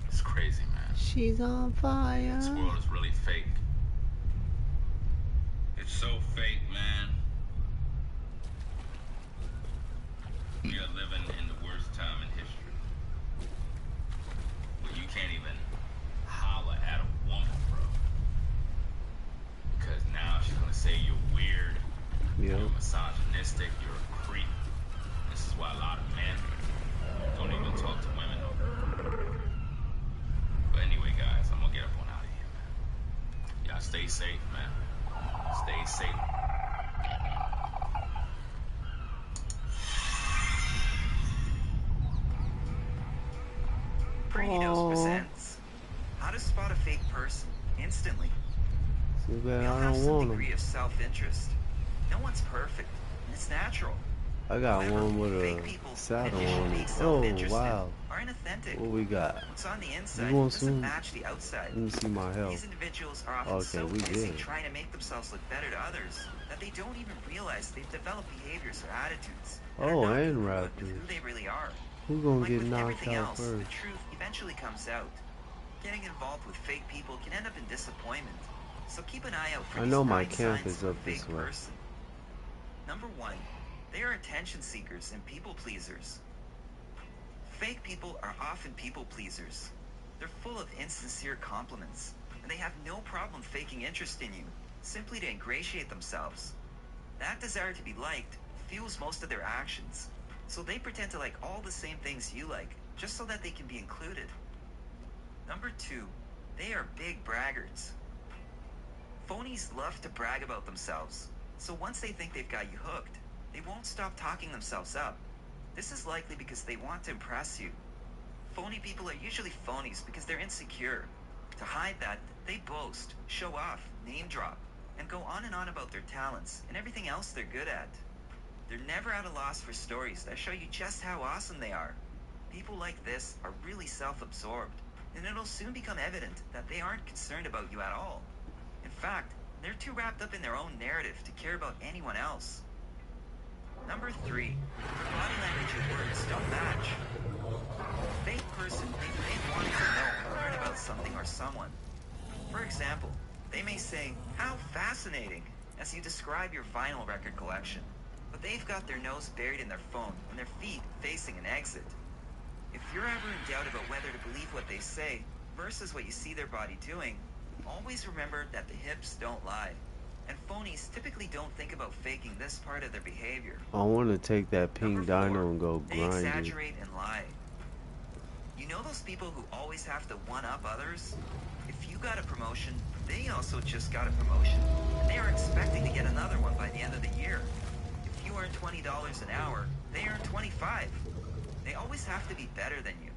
[SPEAKER 5] It's crazy, man.
[SPEAKER 1] She's on
[SPEAKER 5] This
[SPEAKER 1] fire.
[SPEAKER 5] world is really fake. It's so fake, man. We are living in the worst time in history. Where you can't even holler at a woman, bro. Because now she's gonna say you're weird,
[SPEAKER 1] Yep.
[SPEAKER 5] you're misogynistic, you're a creep. This is why a lot of men don't even talk to women no more. But anyway, guys, I'm gonna get up on out of here, man. Y'all stay safe, man. Stay safe.
[SPEAKER 6] Pretty Nose
[SPEAKER 1] Aw.
[SPEAKER 6] presents How to Spot a Fake Person Instantly.
[SPEAKER 1] Too bad
[SPEAKER 6] We all
[SPEAKER 1] I
[SPEAKER 6] have
[SPEAKER 1] don't
[SPEAKER 6] some
[SPEAKER 1] want
[SPEAKER 6] degree
[SPEAKER 1] them.
[SPEAKER 6] of self-interest. No one's perfect, and it's natural.
[SPEAKER 1] I got
[SPEAKER 6] However,
[SPEAKER 1] one with
[SPEAKER 6] fake
[SPEAKER 1] a
[SPEAKER 6] people, in
[SPEAKER 1] saddle
[SPEAKER 6] addition to
[SPEAKER 1] on
[SPEAKER 6] being
[SPEAKER 1] it. Oh
[SPEAKER 6] self-interested,
[SPEAKER 1] wow.
[SPEAKER 6] are inauthentic.
[SPEAKER 1] What we got?
[SPEAKER 6] What's on the
[SPEAKER 1] You
[SPEAKER 6] inside
[SPEAKER 1] want
[SPEAKER 6] doesn't
[SPEAKER 1] some?
[SPEAKER 6] match the outside.
[SPEAKER 1] Let me see my
[SPEAKER 6] These
[SPEAKER 1] health.
[SPEAKER 6] individuals are often
[SPEAKER 1] Okay,
[SPEAKER 6] so
[SPEAKER 1] we
[SPEAKER 6] busy
[SPEAKER 1] good.
[SPEAKER 6] trying to make themselves look better to others that they don't even realize they've developed behaviors or attitudes that are
[SPEAKER 1] Oh,
[SPEAKER 6] not
[SPEAKER 1] and
[SPEAKER 6] congruent with
[SPEAKER 1] rappers.
[SPEAKER 6] who they really are.
[SPEAKER 1] Who gonna
[SPEAKER 6] Like
[SPEAKER 1] get
[SPEAKER 6] with
[SPEAKER 1] knocked
[SPEAKER 6] everything
[SPEAKER 1] out
[SPEAKER 6] else, the
[SPEAKER 1] first?
[SPEAKER 6] truth eventually comes out. Getting involved with fake people can end up in disappointment, so keep an eye out for
[SPEAKER 1] I
[SPEAKER 6] these
[SPEAKER 1] know my
[SPEAKER 6] 9
[SPEAKER 1] camp
[SPEAKER 6] signs
[SPEAKER 1] is
[SPEAKER 6] of a
[SPEAKER 1] up this
[SPEAKER 6] fake
[SPEAKER 1] way.
[SPEAKER 6] person. Number 1, they are attention seekers and people pleasers. Fake people are often people pleasers. They're full of insincere compliments, and they have no problem faking interest in you, simply to ingratiate themselves. That desire to be liked fuels most of their actions, so they pretend to like all the same things you like, just so that they can be included. Number 2, they are big braggarts. Phonies love to brag about themselves, so once they think they've got you hooked, they won't stop talking themselves up. This is likely because they want to impress you. Phony people are usually phonies because they're insecure. To hide that, they boast, show off, name drop, and go on and on about their talents and everything else they're good at. They're never at a loss for stories that show you just how awesome they are. People like this are really self-absorbed, and it'll soon become evident that they aren't concerned about you at all. In fact, they're too wrapped up in their own narrative to care about anyone else. Number 3, their body language and words don't match. A fake person may fake wanting to know or learn about something or someone. For example, they may say, "How fascinating," as you describe your vinyl record collection, but they've got their nose buried in their phone and their feet facing an exit. If you're ever in doubt about whether to believe what they say versus what you see their body doing, always remember that the hips don't lie. And phonies typically don't think about faking this part of their behavior.
[SPEAKER 1] I want to take that
[SPEAKER 6] Number
[SPEAKER 1] pink
[SPEAKER 6] 4,
[SPEAKER 1] dino and go
[SPEAKER 6] they
[SPEAKER 1] grind it.
[SPEAKER 6] exaggerate and lie. You know those people who always have to one-up others? If you got a promotion, they also just got a promotion, and they are expecting to get another one by the end of the year. If you earn $20 an hour, they earn $25. They always have to be better than you.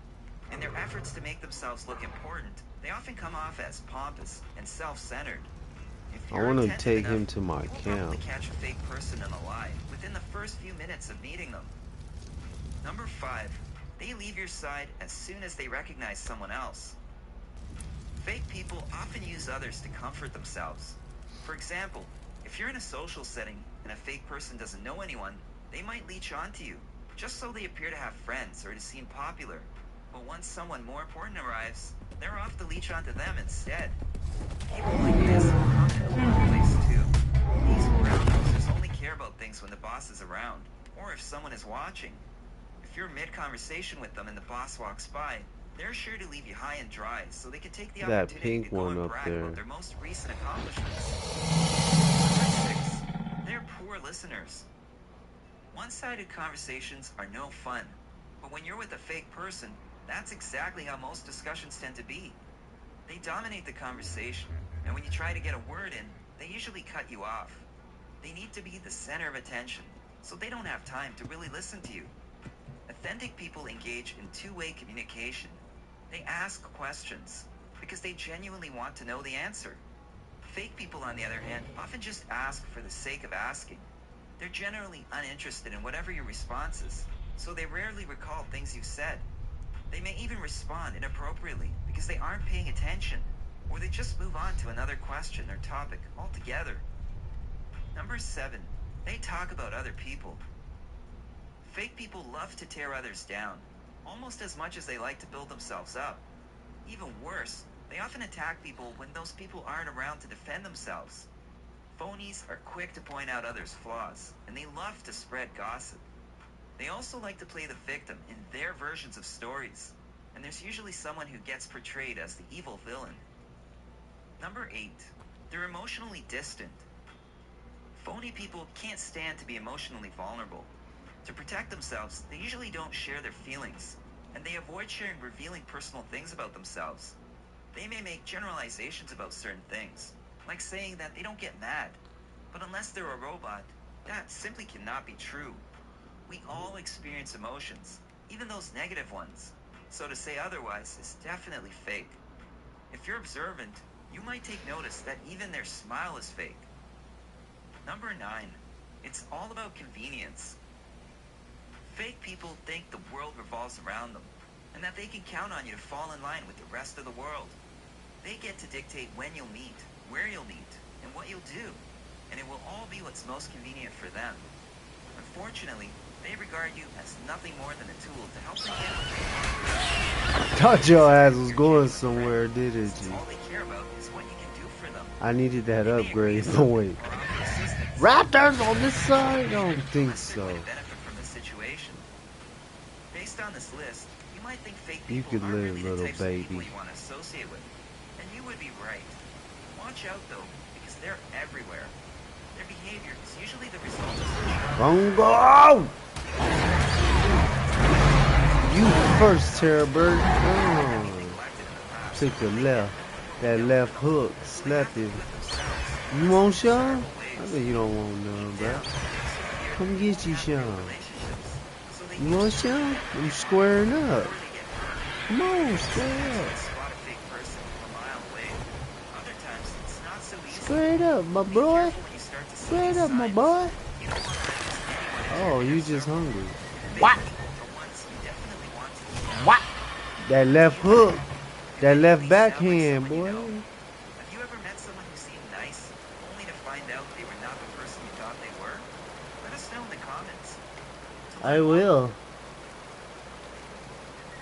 [SPEAKER 6] In their efforts to make themselves look important, they often come off as pompous and self-centered. If
[SPEAKER 1] I
[SPEAKER 6] you're
[SPEAKER 1] want to
[SPEAKER 6] attentive
[SPEAKER 1] take
[SPEAKER 6] enough,
[SPEAKER 1] him to my
[SPEAKER 6] you will probably
[SPEAKER 1] camp.
[SPEAKER 6] catch a fake person in a lie within the first few minutes of meeting them. Number 5, they leave your side as soon as they recognize someone else. Fake people often use others to comfort themselves. For example, if you're in a social setting and a fake person doesn't know anyone, they might leech onto you, just so they appear to have friends or to seem popular. But once someone more important arrives, they're off to leech onto them instead. People like this are common in the workplace too. These brown nosers only care about things when the boss is around, or if someone is watching. If you're mid-conversation with them and the boss walks by, they're sure to leave you high and dry so they can take the
[SPEAKER 1] That
[SPEAKER 6] opportunity to
[SPEAKER 1] pink
[SPEAKER 6] go
[SPEAKER 1] one
[SPEAKER 6] and
[SPEAKER 1] up
[SPEAKER 6] brag
[SPEAKER 1] there.
[SPEAKER 6] about their most recent accomplishments. Number 6, they're poor listeners. One-sided conversations are no fun, but when you're with a fake person, that's exactly how most discussions tend to be. They dominate the conversation, and when you try to get a word in, they usually cut you off. They need to be the center of attention, so they don't have time to really listen to you. Authentic people engage in two-way communication. They ask questions because they genuinely want to know the answer. Fake people, on the other hand, often just ask for the sake of asking. They're generally uninterested in whatever your response is, so they rarely recall things you've said. They may even respond inappropriately because they aren't paying attention, or they just move on to another question or topic altogether. Number 7, they talk about other people. Fake people love to tear others down, almost as much as they like to build themselves up. Even worse, they often attack people when those people aren't around to defend themselves. Phonies are quick to point out others' flaws, and they love to spread gossip. They also like to play the victim in their versions of stories, and there's usually someone who gets portrayed as the evil villain. Number 8, they're emotionally distant. Phony people can't stand to be emotionally vulnerable. To protect themselves, they usually don't share their feelings, and they avoid sharing revealing personal things about themselves. They may make generalizations about certain things, like saying that they don't get mad, but unless they're a robot, that simply cannot be true. We all experience emotions, even those negative ones, so to say otherwise is definitely fake. If you're observant, you might take notice that even their smile is fake. Number 9, it's all about convenience. Fake people think the world revolves around them, and that they can count on you to fall in line with the rest of the world. They get to dictate when you'll meet, where you'll meet, and what you'll do, and it will all be what's most convenient for them. Unfortunately, they regard you as nothing more than a tool to help them get what they want.
[SPEAKER 1] Thought your ass was going somewhere, didn't you?
[SPEAKER 6] All they care about is what you can do for them.
[SPEAKER 1] I needed that
[SPEAKER 6] They may agree
[SPEAKER 1] upgrade
[SPEAKER 6] with you
[SPEAKER 1] point.
[SPEAKER 6] or offer assistance.
[SPEAKER 1] Raptors on this side? I don't think
[SPEAKER 6] Unless
[SPEAKER 1] so.
[SPEAKER 6] they're going to benefit from the situation. Based on this list, you might think fake
[SPEAKER 1] You
[SPEAKER 6] people
[SPEAKER 1] could
[SPEAKER 6] aren't
[SPEAKER 1] live,
[SPEAKER 6] really the
[SPEAKER 1] little
[SPEAKER 6] types of people
[SPEAKER 1] baby.
[SPEAKER 6] you want to associate with. And you would be right. Watch out though, because they're everywhere. Their behavior is usually the result of social.
[SPEAKER 1] Bongo! You first, Terror Bird. Oh. Took the left. That left hook. Slapped it. You want some? I think you don't want none, bro. Come get you some. You want some? I'm squaring up. Come on, square up. Square it up, my boy. Square it up, my boy. Oh, you just hungry. What? What? That left hook. That left backhand, boy.
[SPEAKER 6] Have you ever met someone who seemed nice, only to find out they were not the person you thought they were? Let us know in the comments.
[SPEAKER 1] I will.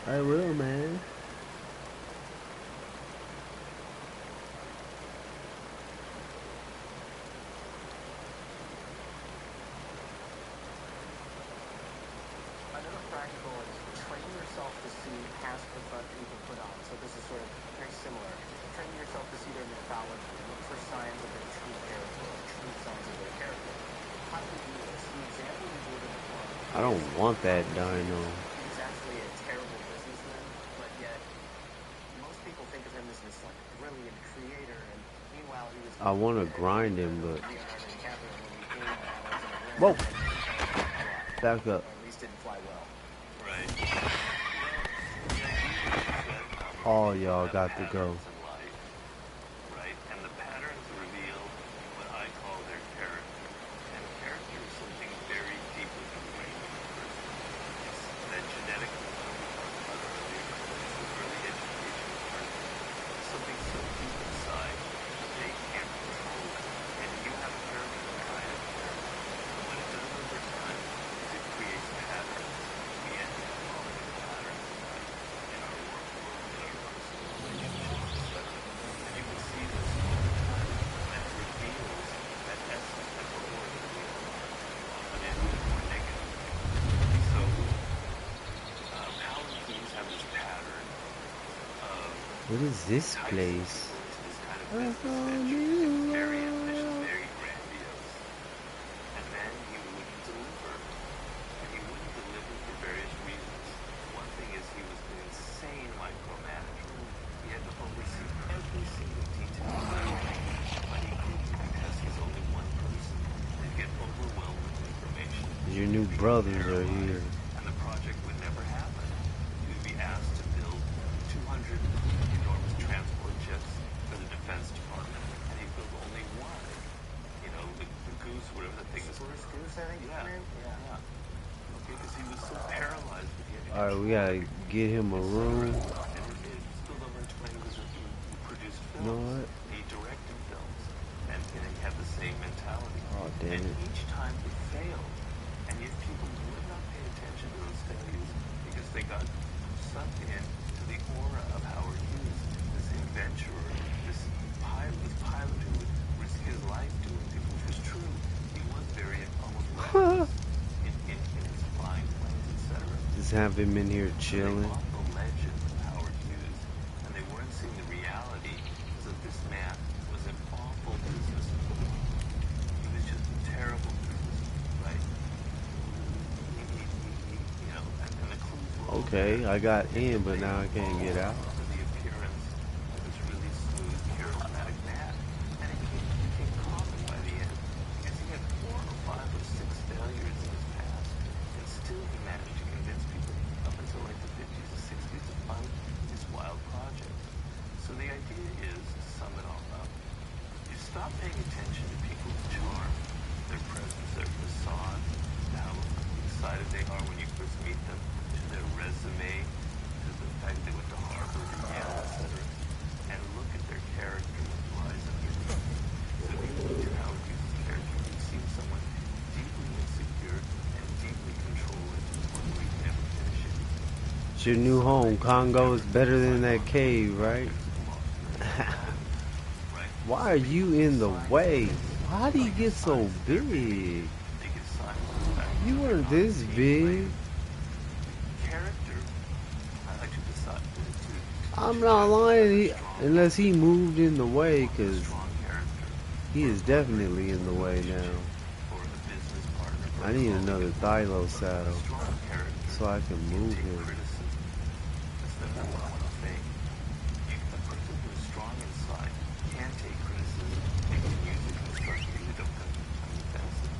[SPEAKER 1] I will, man.
[SPEAKER 7] Another practical is train yourself to see past the front people put on. So this is sort of very similar. Train yourself to see their mythology and look for signs of their true character or true signs of their character. How do we do this? The example you gave in the book.
[SPEAKER 1] I don't want that dino.
[SPEAKER 7] He's actually a terrible businessman, but yet most people think of him as this like brilliant creator, and meanwhile he was.
[SPEAKER 1] I want to grind him, but
[SPEAKER 7] Leonardo DiCaprio when we came battles in a
[SPEAKER 1] whoa,
[SPEAKER 7] ring,
[SPEAKER 1] back up.
[SPEAKER 7] or at least didn't fly well.
[SPEAKER 8] Right.
[SPEAKER 1] All y'all got to go.
[SPEAKER 8] Right? And the patterns reveal what I call their character. And character is something very deeply ingrained in a person. It's that genetic code we talked about earlier. It's the early education part. It's something so deep inside that they can't control it. And you have a character, and I have a character. And what it does over time is it creates patterns. We end up calling it patterns in our work world, in our personal relationship, etc. And you can see this over time, and it reveals that essence, that core that we all are, often in more negative. So, Alan Keyes have this pattern of
[SPEAKER 1] What is this
[SPEAKER 8] enticing
[SPEAKER 1] place?
[SPEAKER 8] people into this kind of business venture. It's very ambitious, very grandiose. And then he wouldn't deliver. And he wouldn't deliver for various reasons. One thing is he was an insane micromanager. He had to oversee every single detail. But he couldn't because he's only one person. He'd get overwhelmed with information.
[SPEAKER 1] Your new brothers are here.
[SPEAKER 8] And the project would never happen. He would be asked to build 200 enormous transport jets for the Defense Department, and he built Goose, whatever the thing is.
[SPEAKER 7] Spruce Goose, I think.
[SPEAKER 8] Yeah.
[SPEAKER 7] Yeah.
[SPEAKER 8] Okay, because he was so paralyzed with the
[SPEAKER 1] All right, we gotta get him a room.
[SPEAKER 8] And it Spielberg explained was that he produced
[SPEAKER 1] You know
[SPEAKER 8] films,
[SPEAKER 1] what?
[SPEAKER 8] he directed films, and he had the same mentality.
[SPEAKER 1] Oh, damn
[SPEAKER 8] and
[SPEAKER 1] it.
[SPEAKER 8] each time it failed, and yet people would not pay attention to those failures because they got sucked in to the aura of Howard Hughes, this adventurer, this pilot who would risk his life doing things, which was true. He was very almost reckless in his flying planes, etc.
[SPEAKER 1] Just have him in here chilling.
[SPEAKER 8] So they bought the legend of Howard Hughes, and they weren't seeing the reality that this man was an awful businessman. He was just a terrible businessman, right? You know, and the clues were all
[SPEAKER 1] Okay,
[SPEAKER 8] there.
[SPEAKER 1] I got in, but now I can't get out.
[SPEAKER 8] To the appearance of this really smooth, charismatic man, and it became common by the end, because he had 4 or 5 or 6 failures in his past, and still he managed to convince people up until like the 50s or 60s to fund his wild project. So the idea is, to sum it all up, you stop paying attention to people's charm, their presence, their facade, how excited they are when you first meet them, to their resume, to the fact they went to Harvard or Yale, etc., and look at their character with the eyes of your So if you look at Howard Hughes' character, you see someone deeply insecure and deeply controlling, one where you never finish it.
[SPEAKER 1] It's your new home. Congo is better than that cave, right? Why are you in the way? Why do you get so big? You weren't this big.
[SPEAKER 8] Character, I like to decide
[SPEAKER 1] I'm not lying, unless he moved in the way, because
[SPEAKER 8] strong character
[SPEAKER 1] he is definitely in the way now.
[SPEAKER 8] or a business partner.
[SPEAKER 1] I need another Thylo saddle
[SPEAKER 8] Strong character
[SPEAKER 1] so I can move
[SPEAKER 8] take
[SPEAKER 1] him.
[SPEAKER 8] criticism. That's what I want to say. A person who is strong inside can take criticism and can use it constructively. They don't become offensive.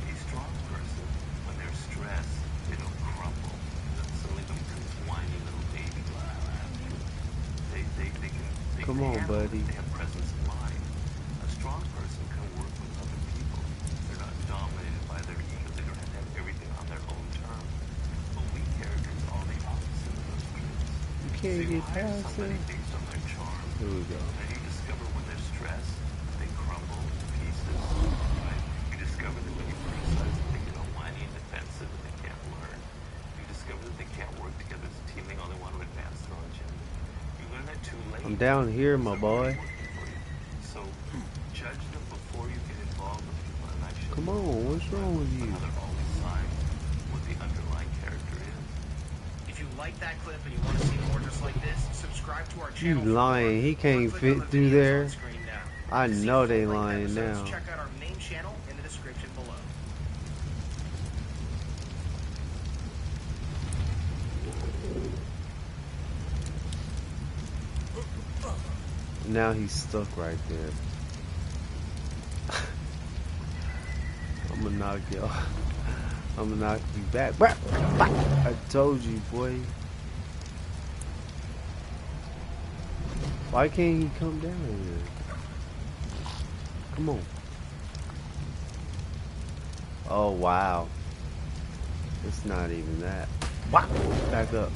[SPEAKER 8] A strong person, when they're stressed, they don't crumble. They don't suddenly become this whiny little baby. Blah, blah. They
[SPEAKER 1] Come on,
[SPEAKER 8] handle it.
[SPEAKER 1] buddy.
[SPEAKER 8] They have presence of mind. A strong person can work with other people. They're not dominated by their ego. They don't have to have everything on their own terms. But weak characters are the opposite of those traits.
[SPEAKER 1] You can't
[SPEAKER 8] So you
[SPEAKER 1] get
[SPEAKER 8] hire
[SPEAKER 1] past
[SPEAKER 8] somebody
[SPEAKER 1] it.
[SPEAKER 8] based on their charm,
[SPEAKER 1] Here we go.
[SPEAKER 8] and you discover when they're stressed, they crumble to pieces. Right? You discover that when you criticize them, they get all whiny and defensive and they can't learn. You discover that they can't work together as a team. They only want to advance their own agenda. You learn that too late.
[SPEAKER 1] I'm down here, my boy.
[SPEAKER 8] So judge them before you get involved with people, and I should.
[SPEAKER 1] Come on, what's wrong with you?
[SPEAKER 8] Another always sign what the underlying character is.
[SPEAKER 9] If you like that clip and you want to see more just like this, subscribe to our
[SPEAKER 1] You
[SPEAKER 9] channel. for
[SPEAKER 1] lying.
[SPEAKER 9] more,
[SPEAKER 1] He
[SPEAKER 9] or
[SPEAKER 1] can't
[SPEAKER 9] click
[SPEAKER 1] fit
[SPEAKER 9] on the
[SPEAKER 1] through
[SPEAKER 9] videos
[SPEAKER 1] there.
[SPEAKER 9] on screen now.
[SPEAKER 1] I
[SPEAKER 9] To see
[SPEAKER 1] know they
[SPEAKER 9] full-length
[SPEAKER 1] lying
[SPEAKER 9] episodes,
[SPEAKER 1] now.
[SPEAKER 9] Check out our main channel in the description below.
[SPEAKER 1] Now he's stuck right there. I'm gonna knock you. I'm gonna knock you back. I told you, boy. Why can't he come down here? Come on. Oh wow. It's not even that. Back up.